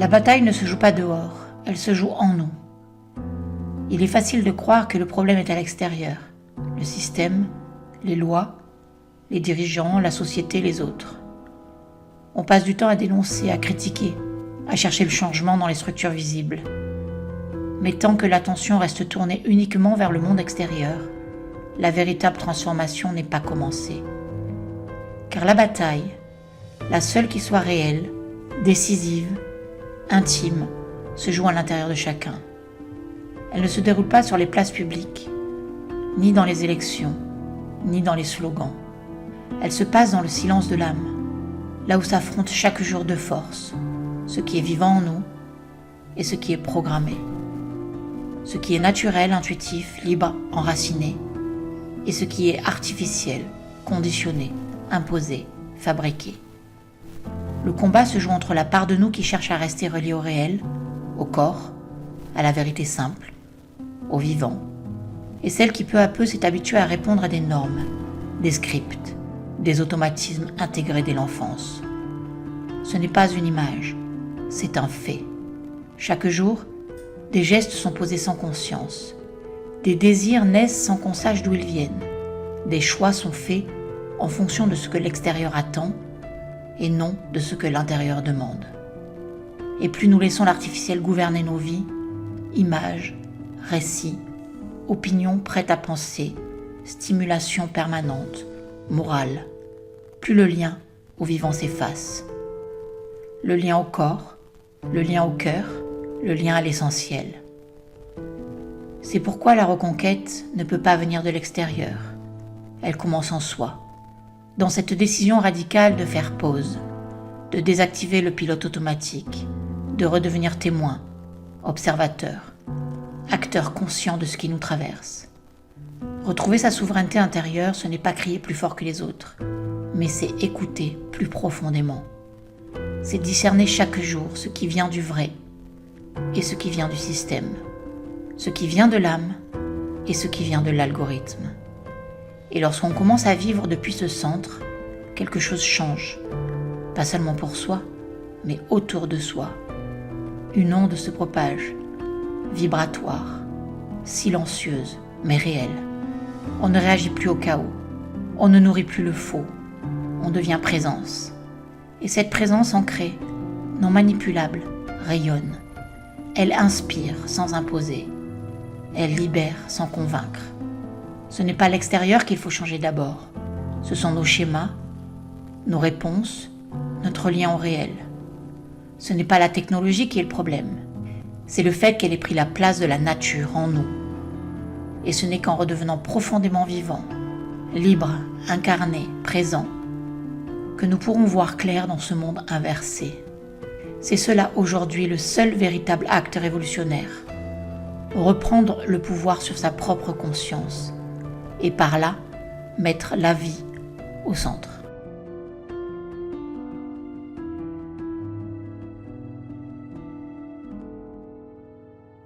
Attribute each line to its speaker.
Speaker 1: La bataille ne se joue pas dehors, elle se joue en nous. Il est facile de croire que le problème est à l'extérieur, le système, les lois, les dirigeants, la société, les autres. On passe du temps à dénoncer, à critiquer, à chercher le changement dans les structures visibles. Mais tant que l'attention reste tournée uniquement vers le monde extérieur, la véritable transformation n'est pas commencée. Car la bataille, la seule qui soit réelle, décisive, intime, se joue à l'intérieur de chacun. Elle ne se déroule pas sur les places publiques, ni dans les élections, ni dans les slogans. Elle se passe dans le silence de l'âme, là où s'affrontent chaque jour deux forces, ce qui est vivant en nous et ce qui est programmé. Ce qui est naturel, intuitif, libre, enraciné, et ce qui est artificiel, conditionné, imposé, fabriqué. Le combat se joue entre la part de nous qui cherche à rester reliée au réel, au corps, à la vérité simple, au vivant, et celle qui peu à peu s'est habituée à répondre à des normes, des scripts, des automatismes intégrés dès l'enfance. Ce n'est pas une image, c'est un fait. Chaque jour, des gestes sont posés sans conscience, des désirs naissent sans qu'on sache d'où ils viennent, des choix sont faits en fonction de ce que l'extérieur attend et non de ce que l'intérieur demande. Et plus nous laissons l'artificiel gouverner nos vies, images, récits, opinions prêtes à penser, stimulation permanente, morale, plus le lien au vivant s'efface. Le lien au corps, le lien au cœur, le lien à l'essentiel. C'est pourquoi la reconquête ne peut pas venir de l'extérieur. Elle commence en soi, dans cette décision radicale de faire pause, de désactiver le pilote automatique, de redevenir témoin, observateur, acteur conscient de ce qui nous traverse. Retrouver sa souveraineté intérieure, ce n'est pas crier plus fort que les autres, mais c'est écouter plus profondément. C'est discerner chaque jour ce qui vient du vrai et ce qui vient du système, ce qui vient de l'âme et ce qui vient de l'algorithme. Et lorsqu'on commence à vivre depuis ce centre, quelque chose change, pas seulement pour soi, mais autour de soi. Une onde se propage, vibratoire, silencieuse, mais réelle. On ne réagit plus au chaos, on ne nourrit plus le faux, on devient présence. Et cette présence ancrée, non manipulable, rayonne. Elle inspire sans imposer, elle libère sans convaincre. Ce n'est pas l'extérieur qu'il faut changer d'abord, ce sont nos schémas, nos réponses, notre lien au réel. Ce n'est pas la technologie qui est le problème, c'est le fait qu'elle ait pris la place de la nature en nous. Et ce n'est qu'en redevenant profondément vivant, libre, incarné, présent, que nous pourrons voir clair dans ce monde inversé. C'est cela aujourd'hui le seul véritable acte révolutionnaire. Reprendre le pouvoir sur sa propre conscience et par là mettre la vie au centre.